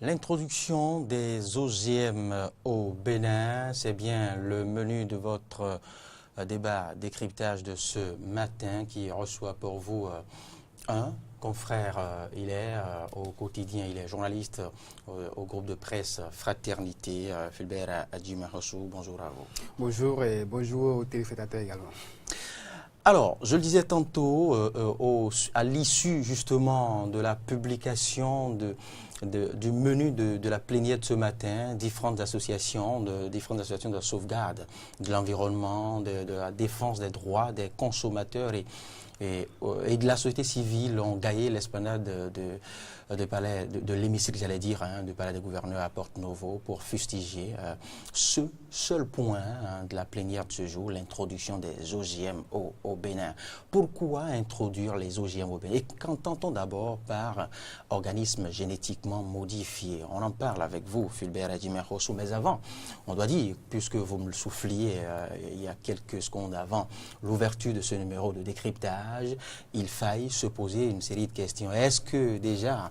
L'introduction des OGM au Bénin, c'est bien le menu de votre débat décryptage de ce matin qui reçoit pour vous un confrère, il est au quotidien, il est journaliste au groupe de presse Fraternité, Fulbert Adjimahossou, bonjour à vous. Bonjour et bonjour aux téléspectateurs également. Alors, je le disais tantôt, à l'issue justement de la publication du menu de la plénière de ce matin, différentes associations de la sauvegarde de l'environnement, de la défense des droits des consommateurs et de la société civile ont gaillé l'esplanade de l'hémicycle, j'allais dire, du palais des gouverneurs à Porte-Novo pour fustiger ce seul point de la plénière de ce jour, l'introduction des OGM au Bénin. Pourquoi introduire les OGM au Bénin? Et qu'entend-on d'abord par organismes génétiquement modifiés? On en parle avec vous, Fulbert Adjimahossou, mais avant, on doit dire, puisque vous me le souffliez il y a quelques secondes avant l'ouverture de ce numéro de décryptage, il faille se poser une série de questions. Est-ce que déjà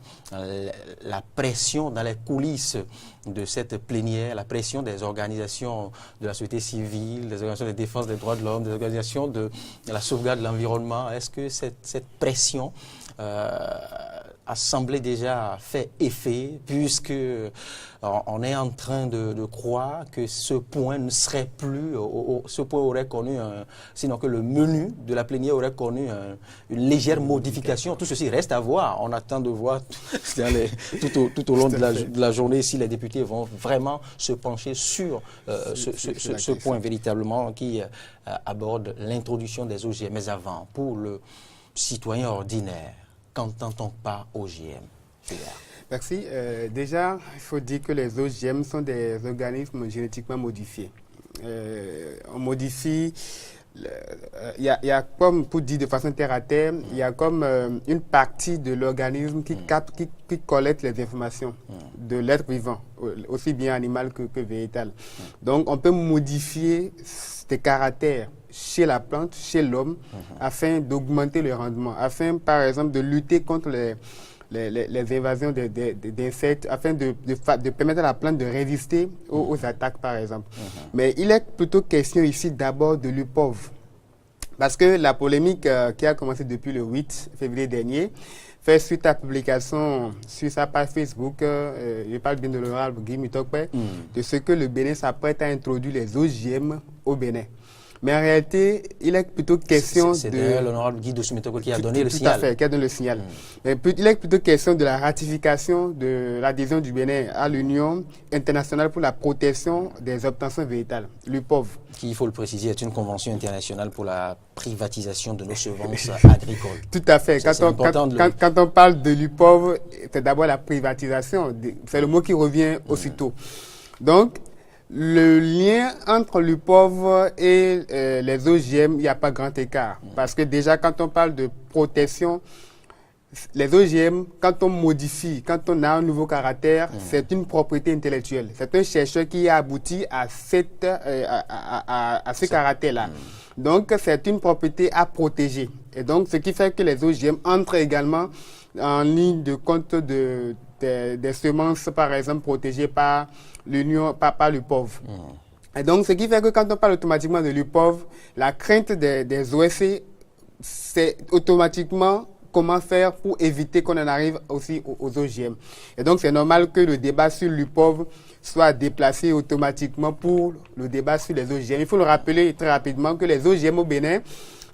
la pression dans les coulisses de cette plénière, la pression des organisations de la société civile, des organisations de défense des droits de l'homme, des organisations de la sauvegarde de l'environnement, est-ce que cette pression a semblé déjà fait effet, puisque on est en train de croire que ce point ne serait plus, ce point aurait connu, sinon que le menu de la plénière aurait connu une légère modification. Tout ceci reste à voir. On attend de voir tout au long de la journée si les députés vont vraiment se pencher sur ce point véritablement qui aborde l'introduction des OGM. Mais avant, pour le citoyen ordinaire, qu'entend-on par OGM? Merci. Déjà, il faut dire que les OGM sont des organismes génétiquement modifiés. On modifie, il y a comme, pour dire de façon terre à terre, il y a comme une partie de l'organisme qui collecte les informations de l'être vivant, aussi bien animal que végétal. Donc, on peut modifier des caractères chez la plante, chez l'homme, afin d'augmenter le rendement, afin, par exemple, de lutter contre les invasions d'insectes, afin de permettre à la plante de résister aux attaques, par exemple. Mais il est plutôt question ici d'abord de l'UPOV. Parce que la polémique qui a commencé depuis le 8 février dernier fait suite à la publication sur sa page Facebook, je parle bien de l'honorable Guy Mutokpe, de ce que le Bénin s'apprête à introduire les OGM au Bénin. Mais en réalité, il est plutôt question c'est de l'honorable Guy Mutokpe qui a donné le signal. Tout à fait, qui a donné le signal. Mais il est plutôt question de la ratification de l'adhésion du Bénin à l'Union internationale pour la protection des obtentions végétales, l'UPOV. Qui, il faut le préciser, est une convention internationale pour la privatisation de nos semences agricoles. Tout à fait. Quand on parle de l'UPOV, c'est d'abord la privatisation. C'est le mot qui revient aussitôt. Donc, le lien entre l'UPOV et les OGM, il n'y a pas grand écart. Parce que déjà, quand on parle de protection, les OGM, quand on modifie, quand on a un nouveau caractère, c'est une propriété intellectuelle. C'est un chercheur qui a abouti à ce caractère-là. Donc, c'est une propriété à protéger. Et donc, ce qui fait que les OGM entrent également en ligne de compte des semences, par exemple, protégées par l'Union, par l'UPOV. Et donc, ce qui fait que quand on parle automatiquement de l'UPOV, la crainte des OSC, c'est automatiquement comment faire pour éviter qu'on en arrive aussi aux OGM. Et donc, c'est normal que le débat sur l'UPOV soit déplacé automatiquement pour le débat sur les OGM. Il faut le rappeler très rapidement que les OGM au Bénin,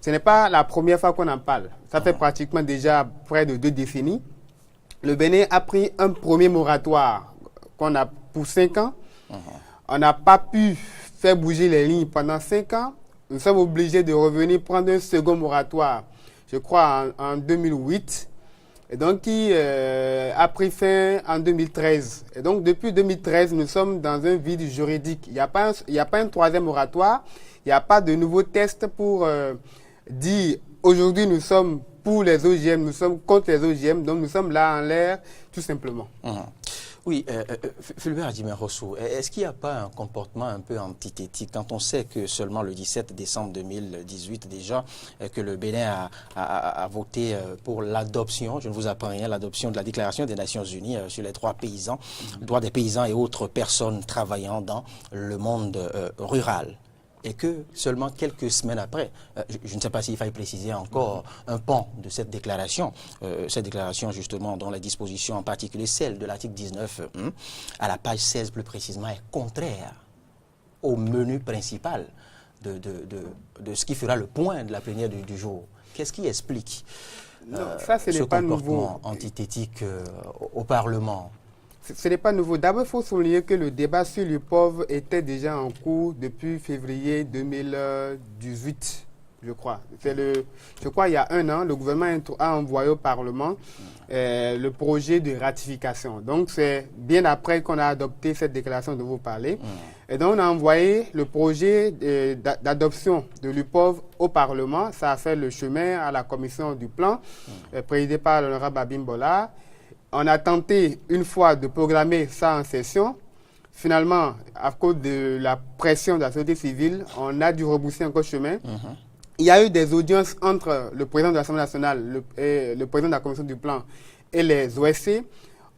ce n'est pas la première fois qu'on en parle. Ça fait pratiquement déjà près de 2 décennies. Le Bénin a pris un premier moratoire qu'on a pour 5 ans. On n'a pas pu faire bouger les lignes pendant 5 ans. Nous sommes obligés de revenir prendre un second moratoire, je crois en 2008, et donc qui a pris fin en 2013. Et donc depuis 2013, nous sommes dans un vide juridique. Il n'y a pas un troisième moratoire, il n'y a pas de nouveaux tests pour dire aujourd'hui nous sommes pour les OGM, nous sommes contre les OGM, donc nous sommes là en l'air, tout simplement. Oui, Fulbert Adjimé-Rosso, est-ce qu'il n'y a pas un comportement un peu antithétique quand on sait que seulement le 17 décembre 2018 déjà, que le Bénin a voté pour l'adoption, je ne vous apprends rien, l'adoption de la Déclaration des Nations Unies sur les droits paysans, droits des paysans et autres personnes travaillant dans le monde rural. Et que seulement quelques semaines après, je ne sais pas s'il faille préciser encore un pan de cette déclaration justement dont la disposition en particulier celle de l'article 19 à la page 16 plus précisément est contraire au menu principal de ce qui fera le point de la plénière du jour. Qu'est-ce qui explique ce comportement antithétique au Parlement? Ce n'est pas nouveau. D'abord, il faut souligner que le débat sur l'UPOV était déjà en cours depuis février 2018, je crois. Je crois il y a un an, le gouvernement a envoyé au Parlement le projet de ratification. Donc, c'est bien après qu'on a adopté cette déclaration dont vous parlez. Et donc, on a envoyé le projet d'adoption de l'UPOV au Parlement. Ça a fait le chemin à la commission du plan, présidée par l'honorable Abimbola. On a tenté une fois de programmer ça en session. Finalement, à cause de la pression de la société civile, on a dû rebousser encore chemin. Il y a eu des audiences entre le président de l'Assemblée nationale et le président de la commission du plan et les OSC.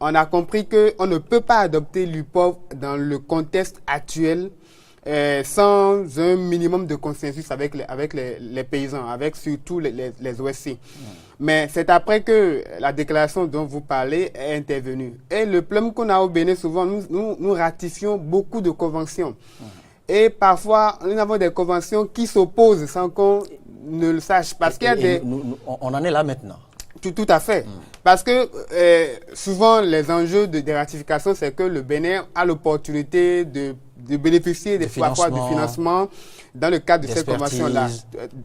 On a compris qu'on ne peut pas adopter l'UPOV dans le contexte actuel sans un minimum de consensus avec les paysans, avec surtout les OSC. Mais c'est après que la déclaration dont vous parlez est intervenue. Et le problème qu'on a au Bénin, souvent, nous ratifions beaucoup de conventions. Et parfois, nous avons des conventions qui s'opposent sans qu'on ne le sache. Parce qu'il y a des... On en est là maintenant. Tout à fait. Parce que souvent, les enjeux de ratification, c'est que le Bénin a l'opportunité de bénéficier des parfois du financement dans le cadre de cette convention-là,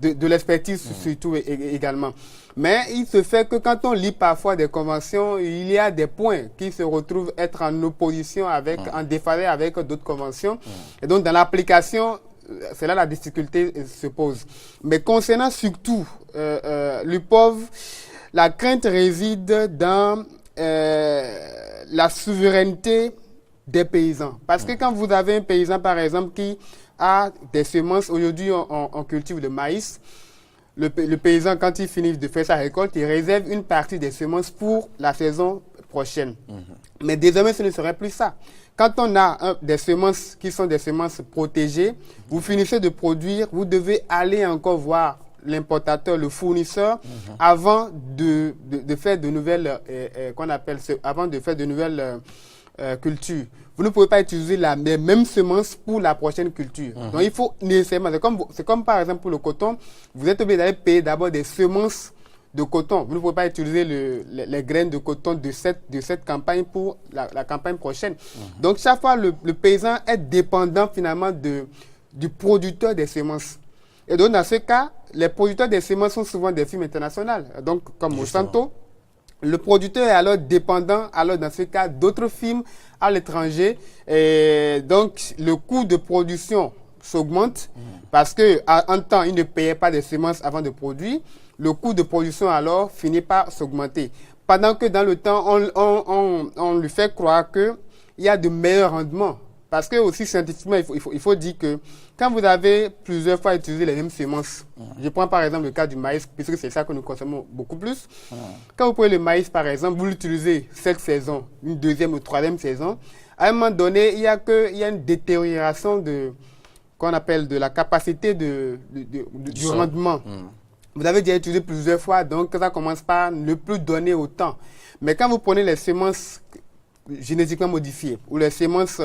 de l'expertise surtout également. Mais il se fait que quand on lit parfois des conventions, il y a des points qui se retrouvent être en opposition en déphasage avec d'autres conventions. Et donc, dans l'application, c'est là la difficulté se pose. Mais concernant surtout l'UPOV, la crainte réside dans la souveraineté des paysans. Parce que quand vous avez un paysan, par exemple, qui a des semences, aujourd'hui on cultive le maïs, le paysan, quand il finit de faire sa récolte, il réserve une partie des semences pour la saison prochaine. Mais désormais, ce ne serait plus ça. Quand on a des semences qui sont des semences protégées, vous finissez de produire, vous devez aller encore voir l'importateur, le fournisseur, avant de faire de nouvelles, avant de faire de nouvelles cultures. Vous ne pouvez pas utiliser les mêmes semences pour la prochaine culture. Donc il faut nécessairement, c'est comme par exemple pour le coton, vous êtes obligé d'aller payer d'abord des semences de coton. Vous ne pouvez pas utiliser les graines de coton de cette campagne pour la campagne prochaine. Donc chaque fois, le paysan est dépendant finalement du producteur des semences. Et donc dans ce cas, les producteurs des semences sont souvent des firmes internationales. Donc comme Monsanto, le producteur est alors dépendant, dans ce cas, d'autres firmes à l'étranger. Et donc le coût de production s'augmente parce qu'en temps, il ne payait pas des semences avant de produire. Le coût de production alors finit par s'augmenter. Pendant que dans le temps, on lui fait croire qu'il y a de meilleurs rendements. Parce que aussi scientifiquement, il faut dire que quand vous avez plusieurs fois utilisé les mêmes semences, je prends par exemple le cas du maïs, puisque c'est ça que nous consommons beaucoup plus. Quand vous prenez le maïs par exemple, vous l'utilisez cette saison, une deuxième ou troisième saison, à un moment donné, il y a une détérioration qu'on appelle de la capacité du rendement. Vous avez déjà utilisé plusieurs fois, donc ça commence par ne plus donner autant. Mais quand vous prenez les semences génétiquement modifiées ou les semences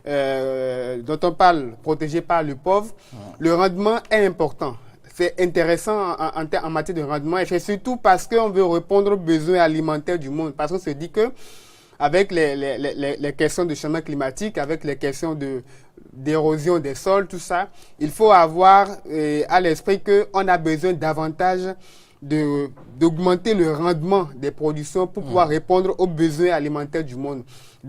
dont on parle protégées par l'UPOV, le rendement est important. C'est intéressant en matière de rendement et c'est surtout parce qu'on veut répondre aux besoins alimentaires du monde. Parce qu'on se dit que avec les questions de changement climatique, avec les questions d'érosion des sols, tout ça, il faut avoir à l'esprit qu'on a besoin davantage d'augmenter le rendement des productions pour pouvoir répondre aux besoins alimentaires du monde.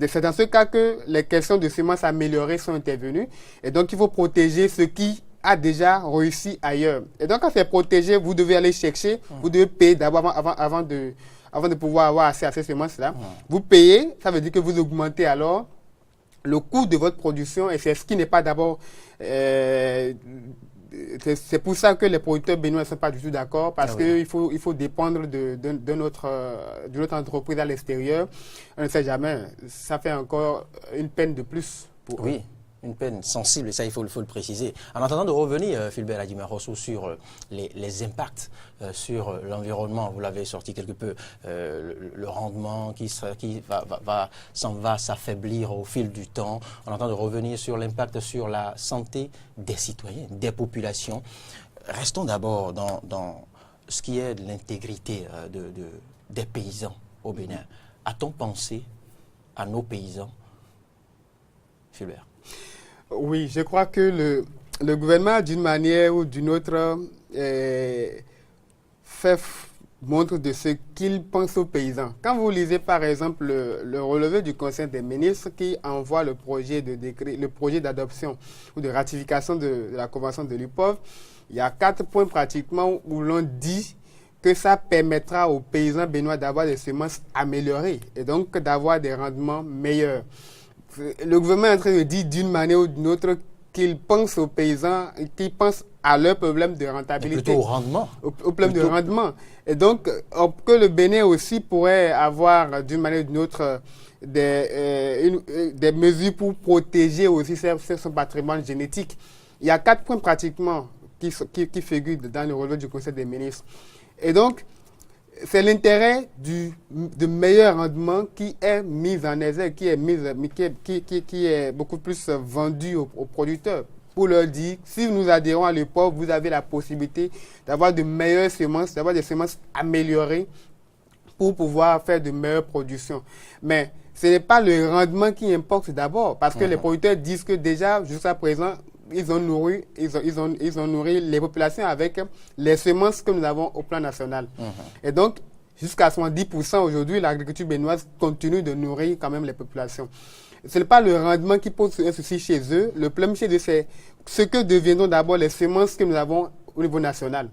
C'est dans ce cas que les questions de semences améliorées sont intervenues. Et donc, il faut protéger ce qui a déjà réussi ailleurs. Et donc, quand c'est protégé, vous devez aller chercher, vous devez payer d'abord avant avant de pouvoir avoir accès à ces semences-là. Vous payez, ça veut dire que vous augmentez alors le coût de votre production et c'est ce qui n'est pas d'abord... c'est pour ça que les producteurs béninois ne sont pas du tout d'accord parce qu'il faut dépendre d'une autre entreprise à l'extérieur. On ne sait jamais. Ça fait encore une peine de plus pour eux. Une peine sensible, et ça il faut le préciser. En attendant de revenir, Fulbert Adjima-Rosso, sur les impacts sur l'environnement, vous l'avez sorti quelque peu, le rendement qui s'en va s'affaiblir au fil du temps. En attendant de revenir sur l'impact sur la santé des citoyens, des populations. Restons d'abord dans ce qui est de l'intégrité des paysans au Bénin. A-t-on pensé à nos paysans, Fulbert? Oui, je crois que le gouvernement, d'une manière ou d'une autre, fait montre de ce qu'il pense aux paysans. Quand vous lisez par exemple le relevé du Conseil des ministres qui envoie le projet de décret, le projet d'adoption ou de ratification de la Convention de l'UPOV, il y a 4 points pratiquement où l'on dit que ça permettra aux paysans béninois d'avoir des semences améliorées et donc d'avoir des rendements meilleurs. Le gouvernement est en train de dire d'une manière ou d'une autre qu'il pense aux paysans, qu'il pense à leurs problèmes de rentabilité. Plutôt au rendement. Au problème de rendement. Et donc, que le Bénin aussi pourrait avoir d'une manière ou d'une autre des mesures pour protéger aussi son patrimoine génétique. Il y a 4 points pratiquement qui figurent dans le relevé du Conseil des ministres. Et donc, c'est l'intérêt de meilleur rendement qui est mis en exergue, qui est beaucoup plus vendu aux producteurs. Pour leur dire, si nous adhérons à l'UPOV, vous avez la possibilité d'avoir de meilleures semences, d'avoir des semences améliorées pour pouvoir faire de meilleures productions. Mais ce n'est pas le rendement qui importe d'abord, parce que les producteurs disent que déjà, jusqu'à présent, ils ont nourri les populations avec les semences que nous avons au plan national. Et donc, jusqu'à 70% aujourd'hui, l'agriculture béninoise continue de nourrir quand même les populations. Ce n'est pas le rendement qui pose un souci chez eux. Le problème chez eux, c'est ce que deviendront d'abord les semences que nous avons au niveau national.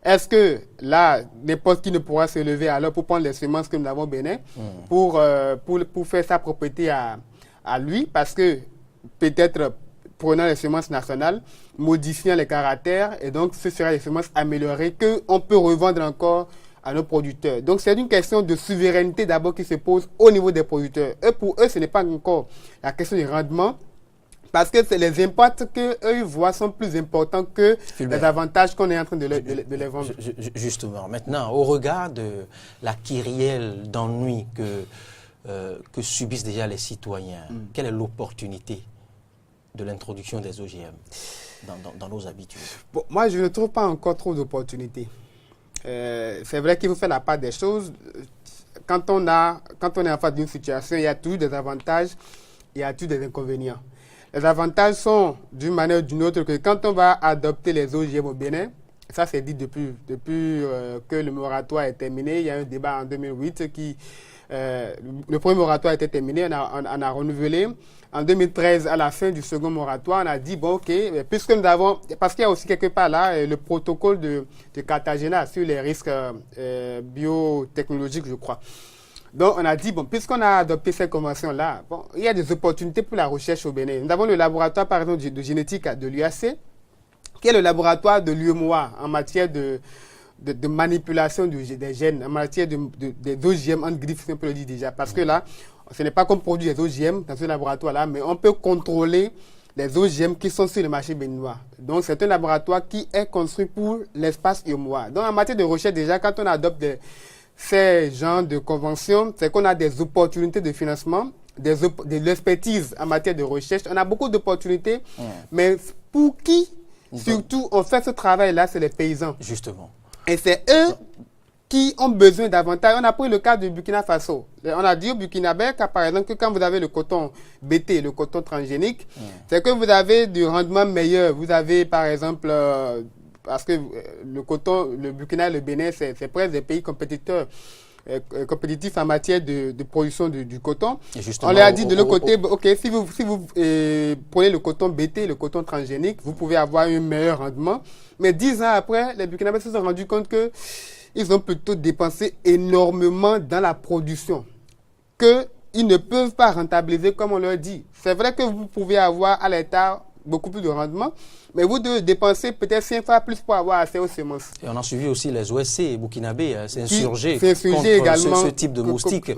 Est-ce que là, n'importe qui ne pourra se lever alors pour prendre les semences que nous avons au Bénin pour faire sa propriété à lui, parce que peut-être prenant les semences nationales, modifiant les caractères, et donc ce sera des semences améliorées qu'on peut revendre encore à nos producteurs. Donc c'est une question de souveraineté d'abord qui se pose au niveau des producteurs. Pour eux, ce n'est pas encore la question du rendement, parce que c'est les impacts qu'eux ils voient sont plus importants que les avantages qu'on est en train de les vendre. Justement, maintenant, au regard de la kyrielle d'ennui que subissent déjà les citoyens, quelle est l'opportunité de l'introduction des OGM dans nos habitudes? Bon, moi, je ne trouve pas encore trop d'opportunités. C'est vrai qu'il faut faire la part des choses. Quand on est en face d'une situation, il y a toujours des avantages, il y a toujours des inconvénients. Les avantages sont, d'une manière ou d'une autre, que quand on va adopter les OGM au Bénin, ça c'est dit depuis que le moratoire est terminé. Il y a un débat en 2008 le premier moratoire a été terminé, on a renouvelé. En 2013, à la fin du second moratoire, on a dit, bon, ok, puisque nous avons, parce qu'il y a aussi quelque part là le protocole de Cartagena sur les risques biotechnologiques, je crois. Donc, on a dit, bon, puisqu'on a adopté cette convention-là, bon, il y a des opportunités pour la recherche au Bénin. Nous avons le laboratoire, par exemple, de génétique de l'UAC, qui est le laboratoire de l'UEMOA en matière de manipulation des gènes, en matière des OGM, en griffe, si on peut le dire déjà. Parce que là, ce n'est pas qu'on produit des OGM dans ce laboratoire-là, mais on peut contrôler les OGM qui sont sur le marché béninois. Donc, c'est un laboratoire qui est construit pour l'espace UEMOA. Donc, en matière de recherche, déjà, quand on adopte ces genres de conventions, c'est qu'on a des opportunités de financement, de l'expertise en matière de recherche. On a beaucoup d'opportunités, mais pour qui, surtout, on fait ce travail-là, c'est les paysans. Justement. Et c'est eux qui ont besoin davantage. On a pris le cas du Burkina Faso. On a dit au Burkinabé, par exemple, que quand vous avez le coton BT, le coton transgénique, c'est que vous avez du rendement meilleur. Vous avez, par exemple, parce que le Burkina et le Bénin, c'est presque des pays compétiteurs. Compétitifs en matière de production du coton. On leur a dit de l'autre côté, ok, si vous prenez le coton BT, le coton transgénique, vous pouvez avoir un meilleur rendement. Mais 10 ans après, les Burkinabés se sont rendus compte qu'il ils ont plutôt dépensé énormément dans la production qu'ils ne peuvent pas rentabiliser comme on leur dit. C'est vrai que vous pouvez avoir à l'État beaucoup plus de rendement, mais vous devez dépenser peut-être 5 fois plus pour avoir accès aux semences. Et on a suivi aussi les OSC et Burkinabé s'insurger contre également ce type de moustique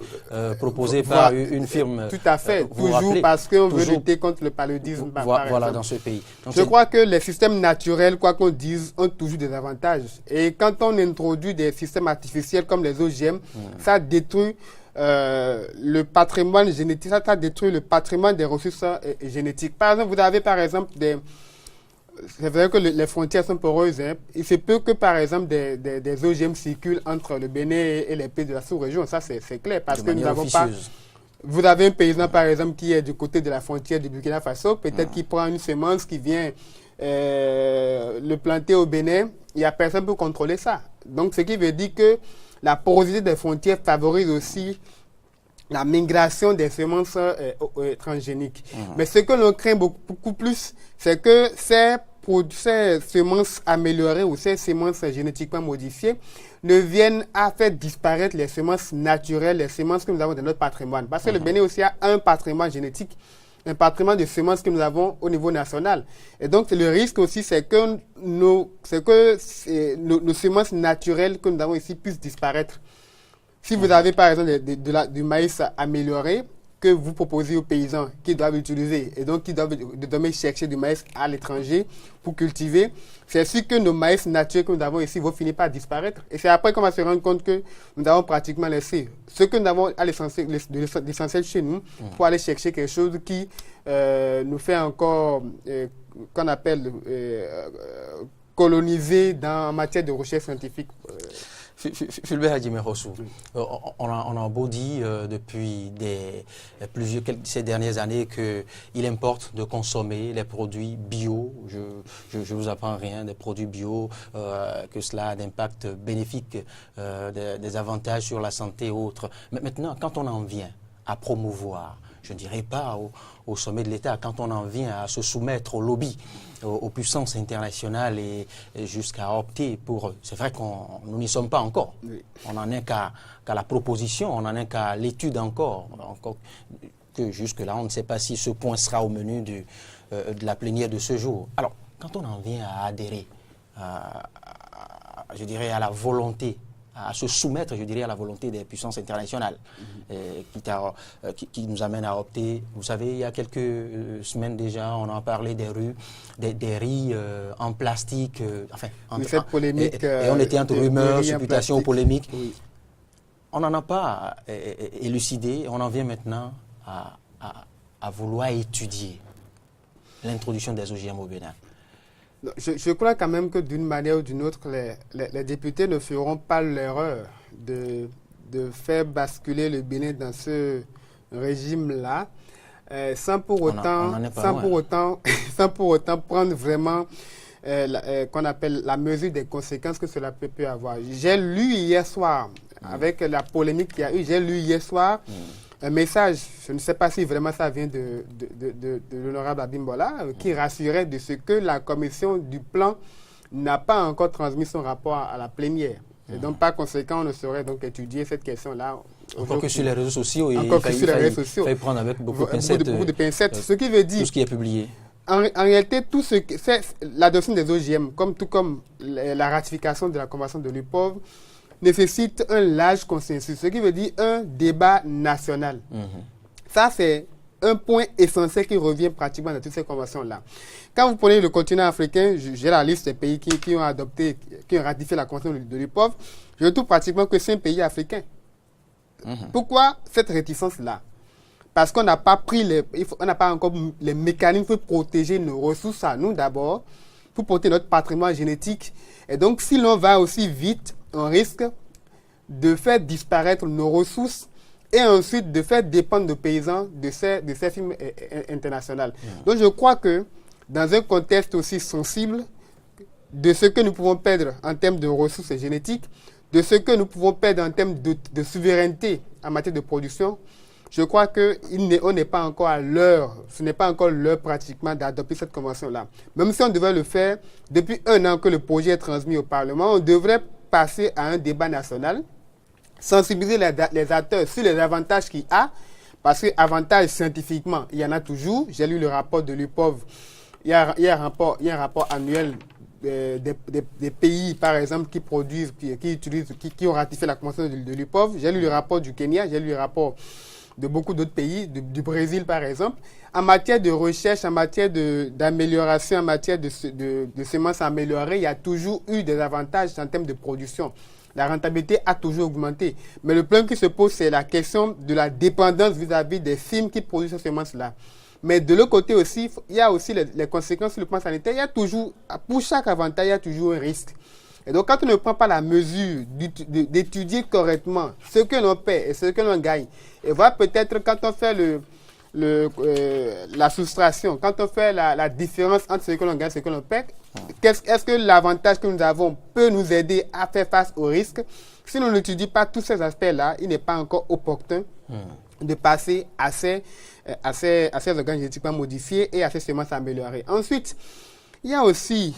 proposé par une firme. Tout à fait, toujours parce qu'on veut lutter contre le paludisme. Voilà, dans ce pays. Donc, je crois que les systèmes naturels, quoi qu'on dise, ont toujours des avantages. Et quand on introduit des systèmes artificiels comme les OGM, ça détruit le patrimoine génétique, ça détruit le patrimoine des ressources génétiques. Par exemple, vous avez par exemple c'est vrai que les frontières sont poreuses. Hein. Il se peut que, par exemple, des OGM circulent entre le Bénin et les pays de la sous-région. Ça, c'est clair. Parce que nous n'avons pas... Vous avez un paysan, par exemple, qui est du côté de la frontière du Burkina Faso. Peut-être qu'il prend une semence qui vient le planter au Bénin. Il n'y a personne pour contrôler ça. Donc, ce qui veut dire que la porosité des frontières favorise aussi la migration des semences transgéniques. Mais ce que l'on craint beaucoup plus, c'est que ces semences améliorées ou ces semences génétiquement modifiées ne viennent à faire disparaître les semences naturelles, les semences que nous avons dans notre patrimoine. Parce que le Bénin aussi a un patrimoine génétique, un patrimoine de semences que nous avons au niveau national. Et donc, le risque aussi, c'est que nos semences naturelles que nous avons ici puissent disparaître. Si vous avez, par exemple, du maïs amélioré que vous proposez aux paysans qui doivent utiliser et donc qui doivent désormais chercher du maïs à l'étranger pour cultiver, c'est sûr que nos maïs naturels que nous avons ici vont finir par disparaître. Et c'est après qu'on va se rendre compte que nous avons pratiquement laissé ce que nous avons à l'essentiel chez nous pour aller chercher quelque chose qui nous fait encore, qu'on appelle, coloniser en matière de recherche scientifique. Fulbert Hadjimerossou, on a beau dire depuis ces dernières années qu'il importe de consommer les produits bio. Je vous apprends rien, des produits bio, que cela a d'impact bénéfique, des avantages sur la santé et autres. Mais maintenant, quand on en vient à promouvoir, je ne dirais pas au sommet de l'État, quand on en vient à se soumettre au lobby, aux puissances internationales et jusqu'à opter pour... C'est vrai que nous n'y sommes pas encore. Oui. On n'en est qu'à la proposition, on n'en est qu'à l'étude encore que jusque-là, on ne sait pas si ce point sera au menu de la plénière de ce jour. Alors, quand on en vient à adhérer, je dirais, à la volonté, à se soumettre, je dirais, à la volonté des puissances internationales qui nous amène à opter. Vous savez, il y a quelques semaines déjà, on en parlait des riz en plastique. Cette polémique. Et on était entre rumeurs, supputations, polémiques. Oui. On n'en a pas élucidé. On en vient maintenant à vouloir étudier l'introduction des OGM au Bénin. Je crois quand même que d'une manière ou d'une autre, les députés ne feront pas l'erreur de faire basculer le Bénin dans ce régime-là, sans pour autant prendre vraiment qu'on appelle la mesure des conséquences que cela peut avoir. J'ai lu hier soir, avec la polémique qu'il y a eu, j'ai lu hier soir un message, je ne sais pas si vraiment ça vient de l'honorable Abimbola, qui rassurait de ce que la commission du plan n'a pas encore transmis son rapport à la plénière. Et donc, par conséquent, on ne saurait donc étudier cette question-là. Encore que sur les réseaux sociaux. Encore que sur les réseaux sociaux. Il faut prendre avec beaucoup de pincettes. Ce qui veut dire... Tout ce qui est publié. En réalité, tout ce que c'est l'adoption des OGM, tout comme la ratification de la Convention de l'UPOV, nécessite un large consensus, ce qui veut dire un débat national. Ça, c'est un point essentiel qui revient pratiquement dans toutes ces conventions-là. Quand vous prenez le continent africain, j'ai la liste des pays qui ont adopté, qui ont ratifié la Convention de l'UPOV, je trouve pratiquement que c'est un pays africain. Pourquoi cette réticence-là? Parce qu'on n'a pas on n'a pas encore les mécanismes pour protéger nos ressources à nous d'abord, pour protéger notre patrimoine génétique. Et donc, si l'on va aussi vite, on risque de faire disparaître nos ressources et ensuite de faire dépendre nos paysans de ces firmes internationales. Donc, je crois que dans un contexte aussi sensible de ce que nous pouvons perdre en termes de ressources génétiques, de ce que nous pouvons perdre en termes de souveraineté en matière de production, je crois qu'on n'est pas encore à l'heure, ce n'est pas encore l'heure pratiquement d'adopter cette convention-là. Même si on devait le faire depuis 1 an que le projet est transmis au Parlement, on devrait passer à un débat national, sensibiliser les acteurs sur les avantages qu'il y a, parce que avantages scientifiquement, il y en a toujours. J'ai lu le rapport de l'UPOV, il y a un rapport annuel des pays, par exemple, qui produisent, qui ont ratifié la convention de l'UPOV. J'ai lu le rapport du Kenya, j'ai lu le rapport de beaucoup d'autres pays, du Brésil, par exemple. En matière de recherche, en matière d'amélioration, en matière de semences améliorées, il y a toujours eu des avantages en termes de production. La rentabilité a toujours augmenté. Mais le problème qui se pose, c'est la question de la dépendance vis-à-vis des firmes qui produisent ces semences-là. Mais de l'autre côté aussi, il y a aussi les conséquences sur le plan sanitaire. Il y a toujours, pour chaque avantage, il y a toujours un risque. Et donc, quand on ne prend pas la mesure d'étudier correctement ce que l'on paie et ce que l'on gagne, et voilà peut-être quand on fait la soustraction, quand on fait la différence entre ce que l'on gagne et ce que l'on paie, est-ce que l'avantage que nous avons peut nous aider à faire face au risque? Si on n'étudie pas tous ces aspects-là, il n'est pas encore opportun de passer à ces organes génétiquement modifiés et à ces semences améliorées. Ensuite, il y a aussi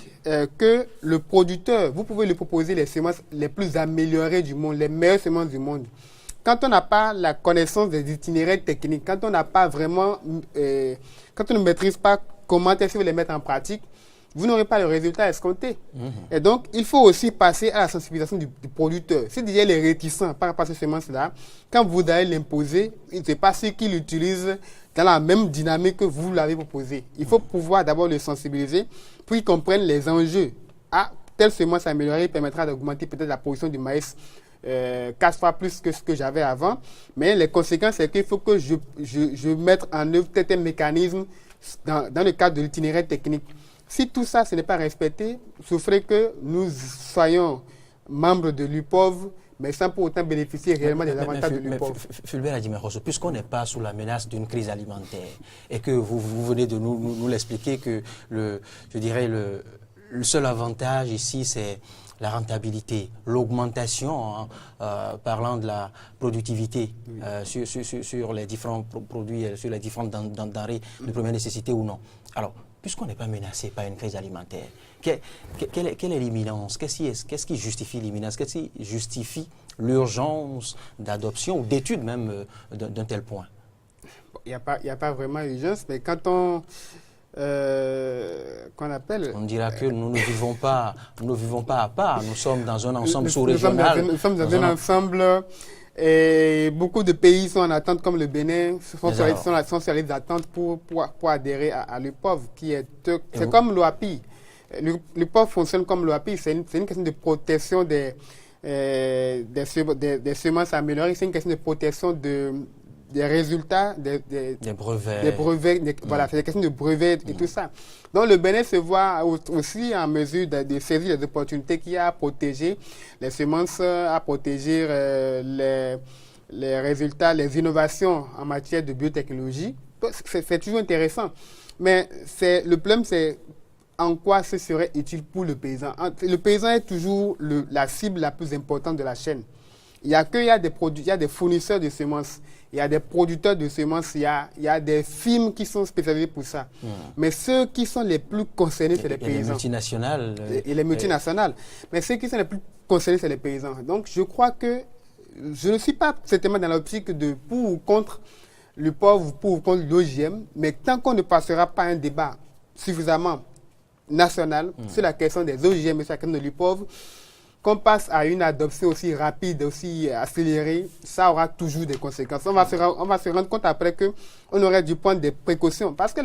que le producteur, vous pouvez lui proposer les semences les plus améliorées du monde, les meilleures semences du monde. Quand on n'a pas la connaissance des itinéraires techniques, quand on n'a pas vraiment, quand on ne maîtrise pas comment est-ce que vous les mettre en pratique, vous n'aurez pas le résultat escompté. Et donc, il faut aussi passer à la sensibilisation du producteur. Si déjà il est réticent par rapport à ces semences-là, quand vous allez l'imposer, il ne sait pas ce qu'il utilise dans la même dynamique que vous l'avez proposé. Il faut pouvoir d'abord le sensibiliser pour qu'il comprenne les enjeux. Ah, telle semence améliorée permettra d'augmenter peut-être la production du maïs 4 fois plus que ce que j'avais avant. Mais les conséquences, c'est qu'il faut que je mette en œuvre peut-être un mécanisme dans le cadre de l'itinéraire technique. Si tout ça, ce n'est pas respecté, souffrez que nous soyons membres de l'UPOV, mais sans pour autant bénéficier réellement des avantages de l'UPOV. Fulbert Adjimeroso, puisqu'on n'est pas sous la menace d'une crise alimentaire et que vous venez de nous l'expliquer que le seul avantage ici, c'est la rentabilité, l'augmentation, parlant de la productivité sur les différents produits, sur les différentes denrées de première nécessité ou non. Alors, puisqu'on n'est pas menacé par une crise alimentaire, quelle est l'imminence? Qu'est-ce qui justifie l'imminence? Qu'est-ce qui justifie l'urgence d'adoption ou d'étude même d'un tel point? Il n'y a pas vraiment urgence, mais quand on... qu'on appelle... On dira que nous ne vivons pas à part, nous sommes dans un ensemble sous-régional. Nous sommes dans un ensemble... Et beaucoup de pays sont en attente, comme le Bénin, sont sur les attentes pour adhérer à l'UPOV, qui est... C'est comme l'OAPI. L'UPOV fonctionne comme l'OAPI. C'est une question de protection des semences améliorées. C'est une question de protection des résultats, des brevets. Voilà, c'est des questions de brevets et tout ça. Donc le Bénin se voit aussi en mesure de saisir les opportunités qu'il y a à protéger les semences, à protéger les résultats, les innovations en matière de biotechnologie. C'est toujours intéressant. Mais le problème, c'est en quoi ce serait utile pour le paysan. Le paysan est toujours la cible la plus importante de la chaîne. Il y a des fournisseurs de semences, il y a des producteurs de semences, il y a des firmes qui sont spécialisées pour ça. Mais ceux qui sont les plus concernés, c'est les paysans. Et les multinationales. Et les multinationales. Mais ceux qui sont les plus concernés, c'est les paysans. Donc, je crois que je ne suis pas certainement dans l'optique de pour ou contre le pauvre, pour ou contre l'OGM, mais tant qu'on ne passera pas un débat suffisamment national sur la question des OGM et sur la question de l'UPOV, qu'on passe à une adoption aussi rapide, aussi accélérée, ça aura toujours des conséquences. On va se rendre compte après qu'on aurait dû prendre des précautions. Parce que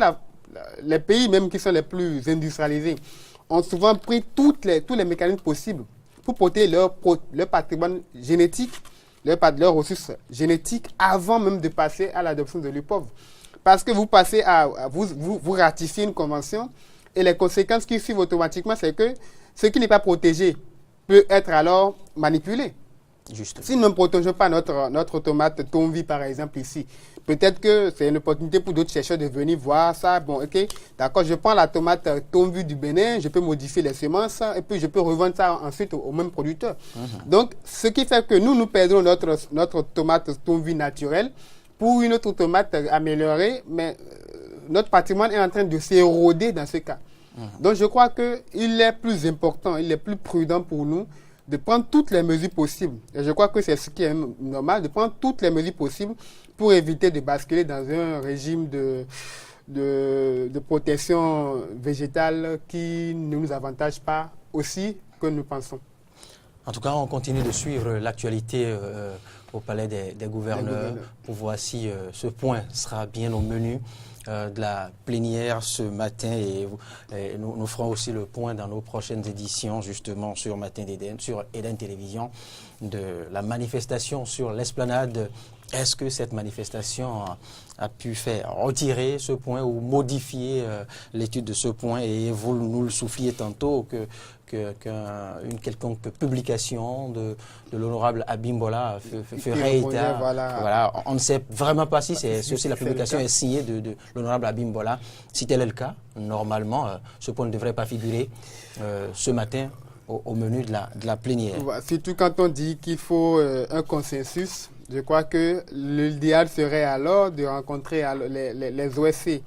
les pays même qui sont les plus industrialisés ont souvent pris tous les mécanismes possibles pour protéger leur patrimoine génétique, leurs ressources génétiques avant même de passer à l'adoption de l'UPOV. Parce que vous passez vous ratifiez une convention et les conséquences qui suivent automatiquement, c'est que ce qui n'est pas protégé peut être alors manipulé. Juste. Si nous ne protégeons pas notre tomate Tonvi, par exemple, ici, peut-être que c'est une opportunité pour d'autres chercheurs de venir voir ça. Bon, ok, d'accord, je prends la tomate Tonvi du Bénin, je peux modifier les semences et puis je peux revendre ça ensuite au même producteur. Donc, ce qui fait que nous perdons notre tomate Tonvi naturelle pour une autre tomate améliorée, mais notre patrimoine est en train de s'éroder dans ce cas. Donc je crois qu'il est plus important, il est plus prudent pour nous de prendre toutes les mesures possibles. Et je crois que c'est ce qui est normal, de prendre toutes les mesures possibles pour éviter de basculer dans un régime de protection végétale qui ne nous avantage pas aussi que nous pensons. En tout cas, on continue de suivre l'actualité au Palais des gouverneurs pour voir si ce point sera bien au menu de la plénière ce matin et nous ferons aussi le point dans nos prochaines éditions justement sur Matin d'Eden, sur Eden Télévision, de la manifestation sur l'esplanade. Est-ce que cette manifestation a pu faire retirer ce point ou modifier l'étude de ce point? Et vous nous le souffliez tantôt qu'une quelconque publication de l'honorable Abimbola ferait état. Voilà, on ne sait vraiment pas si la publication est signée de l'honorable Abimbola. Si tel est le cas, normalement, ce point ne devrait pas figurer ce matin au menu de la plénière. Surtout quand on dit qu'il faut un consensus. Je crois que l'idéal serait alors de rencontrer les OSC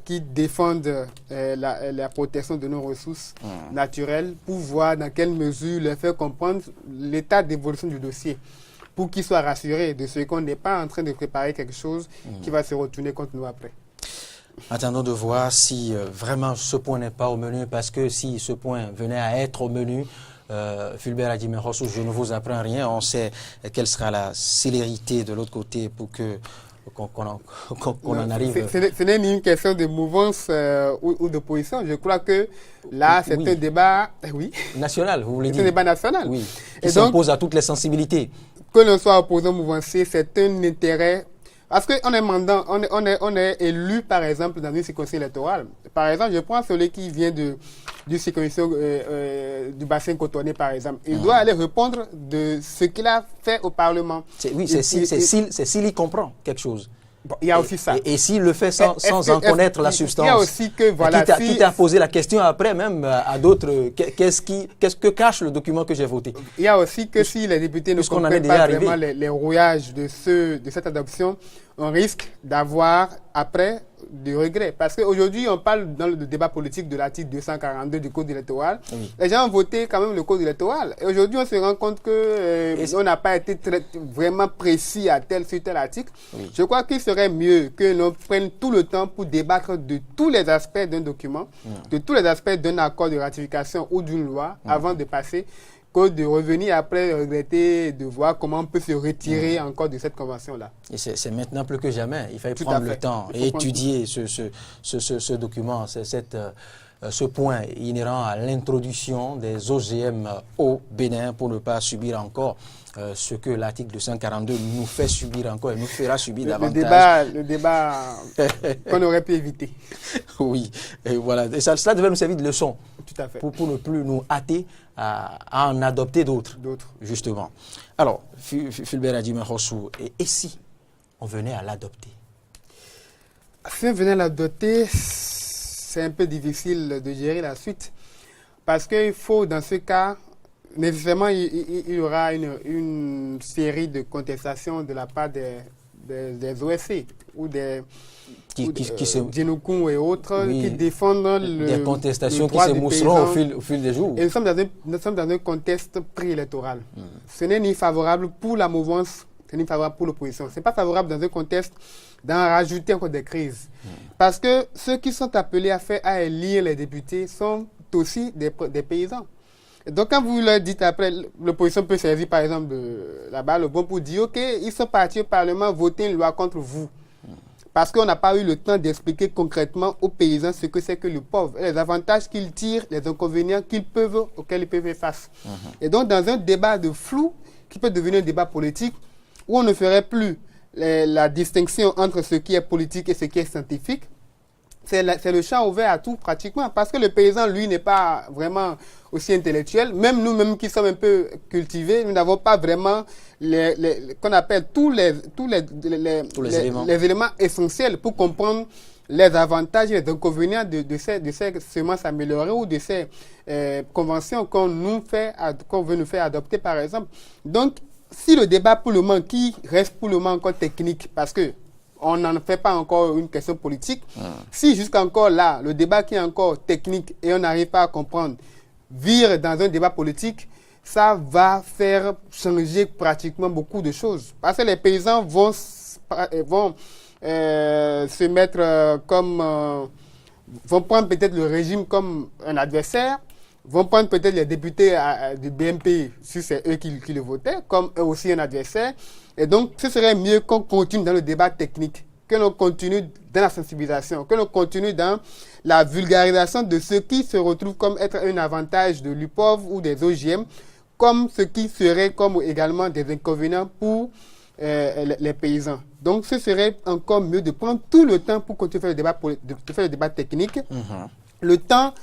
qui défendent la protection de nos ressources naturelles pour voir dans quelle mesure leur faire comprendre l'état d'évolution du dossier pour qu'ils soient rassurés de ce qu'on n'est pas en train de préparer quelque chose qui va se retourner contre nous après. Attendons de voir si vraiment ce point n'est pas au menu, parce que si ce point venait à être au menu, Fulbert Adjimi Rossou, je ne vous apprends rien. On sait quelle sera la célérité de l'autre côté pour qu'on en arrive. Ce n'est ni une question de mouvance ou de position. Je crois que là, c'est un débat national, vous voulez dire. C'est un débat national. Oui, qui s'impose à toutes les sensibilités. Que l'on soit opposant ou mouvancier, c'est un intérêt. Parce qu'on est élu, par exemple, dans une circonscription électorale. Par exemple, je prends celui qui vient du circonscription du bassin cotonné, par exemple. Il doit aller répondre de ce qu'il a fait au Parlement. C'est s'il y comprend quelque chose. Bon, il y a aussi ça. Et s'il le fait sans en connaître la substance. Il y a aussi que, voilà. Quitte à poser la question après, même à d'autres, qu'est-ce que cache le document que j'ai voté? Il y a aussi que si les députés ne comprennent pas vraiment les rouages de cette adoption, on risque d'avoir après des regrets. Parce qu'aujourd'hui, on parle dans le débat politique de l'article 242 du Code électoral. Oui. Les gens ont voté quand même le Code électoral. Et aujourd'hui, on se rend compte qu'on n'a pas été vraiment précis à sur tel article. Oui. Je crois qu'il serait mieux que l'on prenne tout le temps pour débattre de tous les aspects d'un document, de tous les aspects d'un accord de ratification ou d'une loi avant de passer, que de revenir après regretter, de voir comment on peut se retirer encore de cette convention-là. Et c'est maintenant plus que jamais. Il fallait prendre le temps et étudier ce document, ce point inhérent à l'introduction des OGM au Bénin pour ne pas subir encore ce que l'article 242 nous fait subir encore et nous fera subir davantage. Le débat qu'on aurait pu éviter. Oui, et voilà. Et cela devait nous servir de leçon. Tout à fait. Pour ne plus nous hâter à en adopter d'autres, justement. Alors, Fulbert Adjimi Rossou, et si on venait à l'adopter? Si on venait à l'adopter, c'est un peu difficile de gérer la suite. Parce qu'il faut, dans ce cas, nécessairement, il y aura une série de contestations de la part des OSC ou des Djinoukoum et autres qui défendent des contestations qui se mousseront au fil des jours. Et nous sommes dans un contexte préélectoral. Ce n'est ni favorable pour la mouvance, ni favorable pour l'opposition. Ce n'est pas favorable dans un contexte d'en rajouter encore des crises. Parce que ceux qui sont appelés à élire les députés sont aussi des paysans. Et donc quand vous leur dites après, l'opposition peut servir par exemple la balle au bon pour dire ok, ils sont partis au Parlement voter une loi contre vous. Parce qu'on n'a pas eu le temps d'expliquer concrètement aux paysans ce que c'est que le pauvre, les avantages qu'ils tirent, les inconvénients auxquels ils peuvent faire face. Et donc, dans un débat de flou, qui peut devenir un débat politique, où on ne ferait plus la distinction entre ce qui est politique et ce qui est scientifique, c'est le champ ouvert à tout pratiquement. Parce que le paysan, lui, n'est pas vraiment aussi intellectuel. Même nous-mêmes qui sommes un peu cultivés, nous n'avons pas vraiment qu'on appelle tous les éléments essentiels pour comprendre les avantages et les inconvénients de ces semences améliorées ou de ces conventions qu'on veut nous faire adopter, par exemple. Donc, si le débat pour le moment, qui reste pour le moment encore technique, parce que on n'en fait pas encore une question politique. Si jusqu'encore là, le débat qui est encore technique et on n'arrive pas à comprendre, vire dans un débat politique, ça va faire changer pratiquement beaucoup de choses. Parce que les paysans vont se mettre vont prendre peut-être le régime comme un adversaire, vont prendre peut-être les députés du BMP, si c'est eux qui le votaient, comme eux aussi un adversaire. Et donc, ce serait mieux qu'on continue dans le débat technique, que l'on continue dans la sensibilisation, que l'on continue dans la vulgarisation de ce qui se retrouve comme être un avantage de l'UPOV ou des OGM, comme ce qui serait comme également des inconvénients pour les paysans. Donc, ce serait encore mieux de prendre tout le temps pour continuer de faire le débat technique, le temps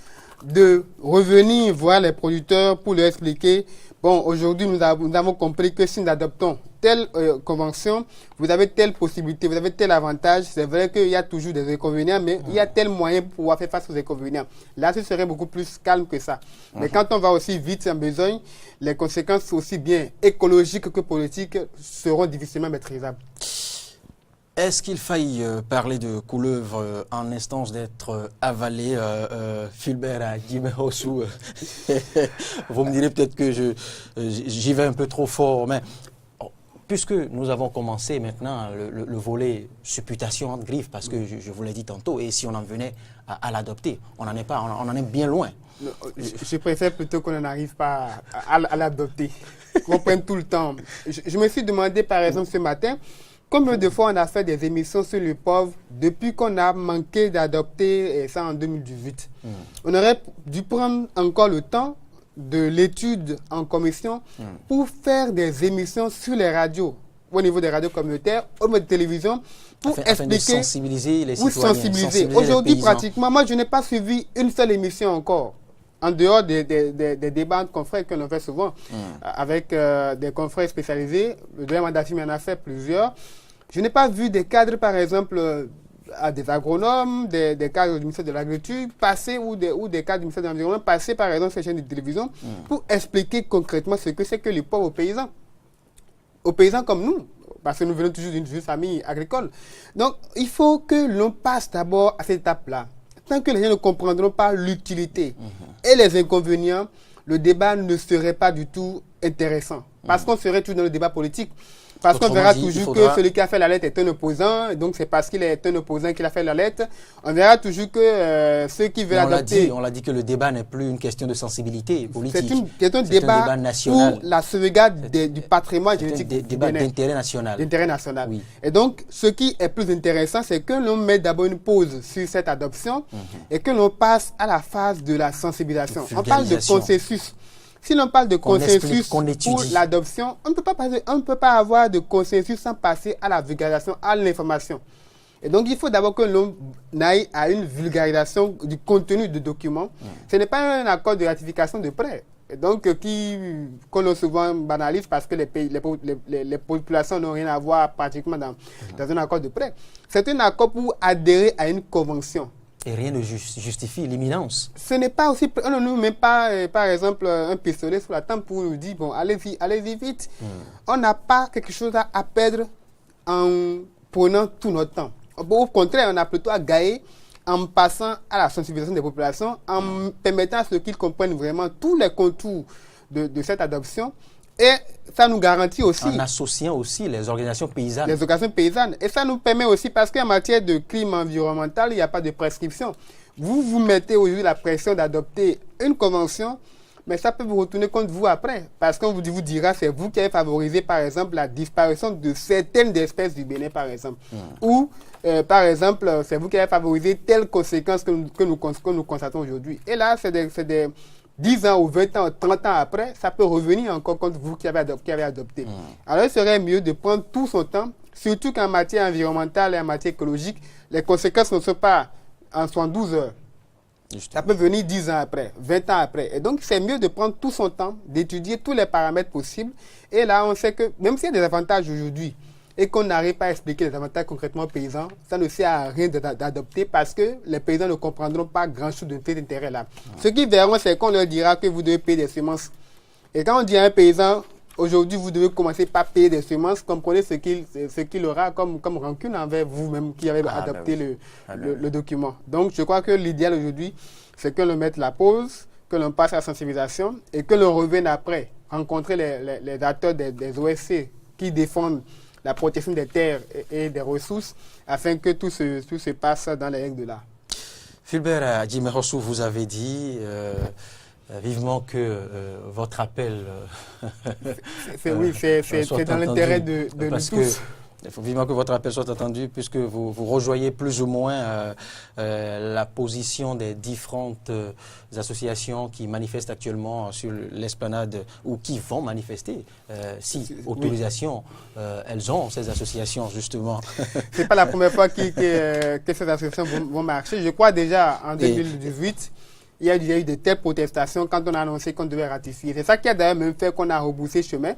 de revenir voir les producteurs pour leur expliquer, bon, aujourd'hui, nous avons compris que si nous adoptons telle convention, vous avez telle possibilité, vous avez tel avantage. C'est vrai qu'il y a toujours des inconvénients, mais il y a tel moyen pour pouvoir faire face aux inconvénients. Là, ce serait beaucoup plus calme que ça. Mais quand on va aussi vite en besogne, les conséquences aussi bien écologiques que politiques seront difficilement maîtrisables. Est-ce qu'il faille parler de couleuvre en instance d'être avalé, Fulbert à Guiméossou? Vous me direz peut-être que j'y vais un peu trop fort, mais puisque nous avons commencé maintenant le volet supputation entre griffes, parce que je vous l'ai dit tantôt, et si on en venait à l'adopter, on n'en est pas, on en est bien loin. Je préfère plutôt qu'on n'arrive pas à l'adopter, qu'on prenne tout le temps. Je me suis demandé par exemple ce matin, combien de fois on a fait des émissions sur le pauvre depuis qu'on a manqué d'adopter ça en 2018. On aurait dû prendre encore le temps de l'étude en commission pour faire des émissions sur les radios, au niveau des radios communautaires, au niveau de télévision, pour expliquer, de sensibiliser les citoyens. Sensibiliser. Aujourd'hui, pratiquement, moi je n'ai pas suivi une seule émission encore. En dehors des débats de confrères que l'on fait souvent, avec des confrères spécialisés, le Dr Mandafim en a fait plusieurs. Je n'ai pas vu des cadres, par exemple, des agronomes, des cadres du ministère de l'Agriculture passer, ou des cadres du ministère de l'Environnement passer, par exemple, sur ces chaînes de télévision, pour expliquer concrètement ce que c'est que le pauvre paysans. Aux paysans comme nous, parce que nous venons toujours d'une famille agricole. Donc, il faut que l'on passe d'abord à cette étape-là. Tant que les gens ne comprendront pas l'utilité et les inconvénients, le débat ne serait pas du tout intéressant. Parce qu'on serait toujours dans le débat politique. Parce qu'on verra toujours que celui qui a fait la lettre est un opposant, donc c'est parce qu'il est un opposant qu'il a fait la lettre. On verra toujours que ceux qui veulent adopter... On l'a dit que le débat n'est plus une question de sensibilité politique. C'est un débat national pour la sauvegarde du patrimoine génétique. C'est un débat d'intérêt national. D'intérêt national. Oui. Et donc, ce qui est plus intéressant, c'est que l'on met d'abord une pause sur cette adoption et que l'on passe à la phase de la sensibilisation. On parle de consensus. Si l'on parle de consensus pour l'adoption, on ne peut pas avoir de consensus sans passer à la vulgarisation, à l'information. Et donc, il faut d'abord que l'on aille à une vulgarisation du contenu du document. Ce n'est pas un accord de ratification de prêt. Et donc, qu'on a souvent banalise parce que les populations n'ont rien à voir pratiquement dans un accord de prêt. C'est un accord pour adhérer à une convention. Et rien ne justifie l'imminence. Ce n'est pas aussi... On ne nous met pas, par exemple, un pistolet sur la tempe pour nous dire, bon, allez-y vite. On n'a pas quelque chose à perdre en prenant tout notre temps. Au contraire, on a plutôt à gagner en passant à la sensibilisation des populations, en permettant à ceux qu'ils comprennent vraiment tous les contours de cette adoption. Et ça nous garantit aussi... En associant aussi les organisations paysannes. Les organisations paysannes. Et ça nous permet aussi, parce qu'en matière de crime environnemental, il n'y a pas de prescription. Vous mettez aujourd'hui la pression d'adopter une convention, mais ça peut vous retourner contre vous après. Parce qu'on vous dira, c'est vous qui avez favorisé, par exemple, la disparition de certaines espèces du Bénin, par exemple. Ou, par exemple, c'est vous qui avez favorisé telles conséquences que nous constatons aujourd'hui. Et là, c'est des 10 ans ou 20 ans, 30 ans après, ça peut revenir encore contre vous qui avez adopté. Alors, il serait mieux de prendre tout son temps, surtout qu'en matière environnementale et en matière écologique, les conséquences ne sont pas en 72 heures. Justement. Ça peut venir 10 ans après, 20 ans après. Et donc, c'est mieux de prendre tout son temps, d'étudier tous les paramètres possibles. Et là, on sait que, même s'il y a des avantages aujourd'hui, et qu'on n'arrive pas à expliquer les avantages concrètement aux paysans, ça ne sert à rien d'adopter parce que les paysans ne comprendront pas grand-chose de cet intérêt-là. Ce qu'ils verront, c'est qu'on leur dira que vous devez payer des semences. Et quand on dit à un paysan, aujourd'hui, vous devez commencer par payer des semences, comprenez ce qu'il aura comme rancune envers vous-même qui avez adopté le document. Donc, je crois que l'idéal aujourd'hui, c'est que l'on mette la pause, que l'on passe à la sensibilisation et que l'on revienne après rencontrer les acteurs des OSC qui défendent la protection des terres et des ressources afin que tout se passe dans les règles de l'art. Fulbert Adjimerossou, vous avez dit vivement que votre appel oui, c'est dans l'intérêt de nous tous. Il faut vivement que votre appel soit entendu puisque vous rejoignez plus ou moins la position des différentes associations qui manifestent actuellement sur l'esplanade ou qui vont manifester. Si autorisation, elles ont ces associations justement. Ce n'est pas la première fois que ces associations vont marcher. Je crois déjà en 2018. Il y a eu de telles protestations quand on a annoncé qu'on devait ratifier. C'est ça qui a d'ailleurs même fait qu'on a rebroussé chemin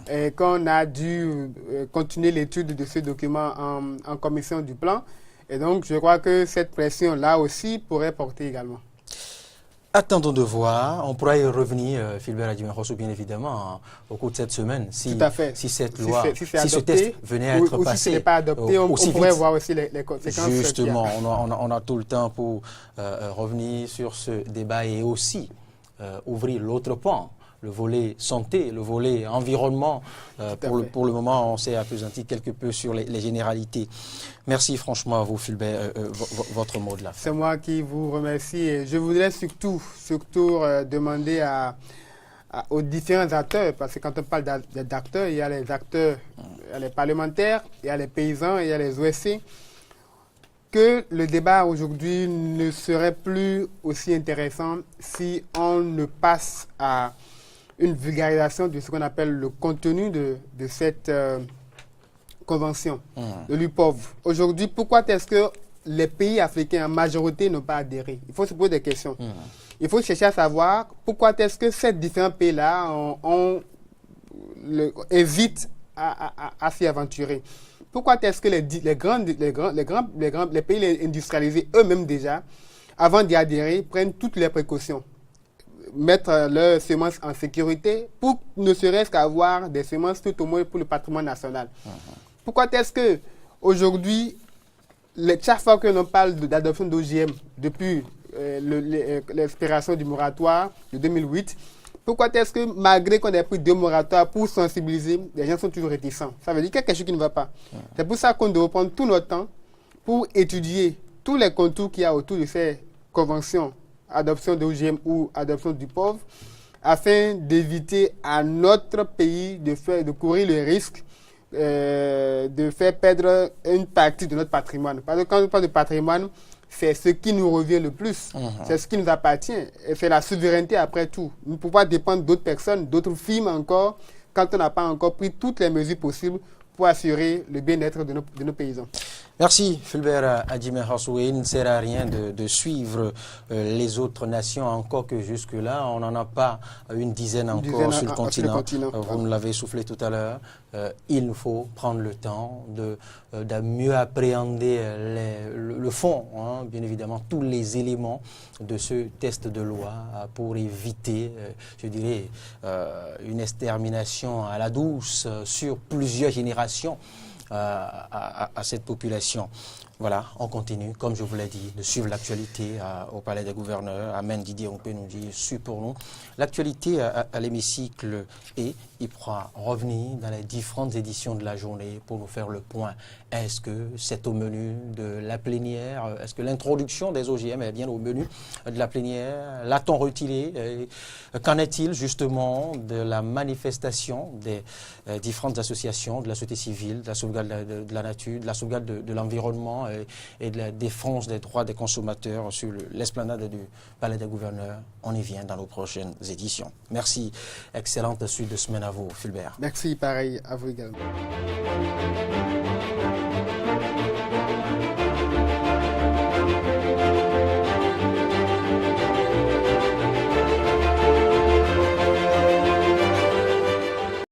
et qu'on a dû continuer l'étude de ce document en commission du plan. Et donc, je crois que cette pression-là aussi pourrait porter également. Attendons de voir. On pourra y revenir, Fulbert Adjimerossou, bien évidemment, au cours de cette semaine. Tout à fait. Si cette loi, si ce test venait à être passé. Si ce n'est pas adopté, on pourrait voir aussi les conséquences. Justement, on a tout le temps pour revenir sur ce débat et aussi ouvrir l'autre pan. Le volet santé, le volet environnement. Pour le moment, on s'est appesanti quelque peu sur les généralités. Merci franchement à vous, Fulbert, votre mot de la fin. C'est moi qui vous remercie. Et je voudrais surtout demander aux différents acteurs, parce que quand on parle d'acteurs, il y a les acteurs, il y a les parlementaires, il y a les paysans, il y a les OSC, que le débat aujourd'hui ne serait plus aussi intéressant si on ne passe à une vulgarisation de ce qu'on appelle le contenu de cette convention de l'UPOV. Aujourd'hui, pourquoi est-ce que les pays africains en majorité n'ont pas adhéré? Il faut se poser des questions. Il faut chercher à savoir pourquoi est-ce que ces différents pays-là hésitent à s'y aventurer. Pourquoi est-ce que les pays industrialisés eux-mêmes déjà, avant d'y adhérer, prennent toutes les précautions? Mettre leurs semences en sécurité pour ne serait-ce qu'avoir des semences tout au moins pour le patrimoine national. Pourquoi est-ce que aujourd'hui, chaque fois que l'on parle d'adoption d'OGM depuis l'expiration du moratoire de 2008, pourquoi est-ce que malgré qu'on ait pris 2 moratoires pour sensibiliser, les gens sont toujours réticents? Ça veut dire qu'il y a quelque chose qui ne va pas. C'est pour ça qu'on doit prendre tout notre temps pour étudier tous les contours qu'il y a autour de ces conventions, adoption d'OGM ou adoption du pauvre, afin d'éviter à notre pays de courir le risque de faire perdre une partie de notre patrimoine. Parce que quand on parle de patrimoine, c'est ce qui nous revient le plus, c'est ce qui nous appartient, et c'est la souveraineté après tout. Nous ne pouvons pas dépendre d'autres personnes, d'autres firmes encore, quand on n'a pas encore pris toutes les mesures possibles pour assurer le bien-être de nos paysans. Merci Fulbert Adjimerossou. Il ne sert à rien de suivre les autres nations, encore que jusque-là, on n'en a pas une dizaine encore sur le continent. Vous nous l'avez soufflé tout à l'heure. Il nous faut prendre le temps de mieux appréhender le fond, bien évidemment, tous les éléments de ce test de loi pour éviter, je dirais, une extermination à la douce sur plusieurs générations à cette population. Voilà, on continue, comme je vous l'ai dit, de suivre l'actualité au Palais des Gouverneurs. Amen Didier, on peut nous dire, su pour nous. L'actualité à l'hémicycle et il pourra revenir dans les différentes éditions de la journée pour nous faire le point. Est-ce que c'est au menu de la plénière? Est-ce que l'introduction des OGM est bien au menu de la plénière? L'a-t-on retiré? Qu'en est-il justement de la manifestation des différentes associations, de la société civile, de la sauvegarde de la nature, de la sauvegarde de l'environnement et de la défense des droits des consommateurs sur l'esplanade du Palais des Gouverneurs? On y vient dans nos prochaines éditions. Merci. Excellente suite de semaine à vous, Fulbert. Merci, pareil à vous également.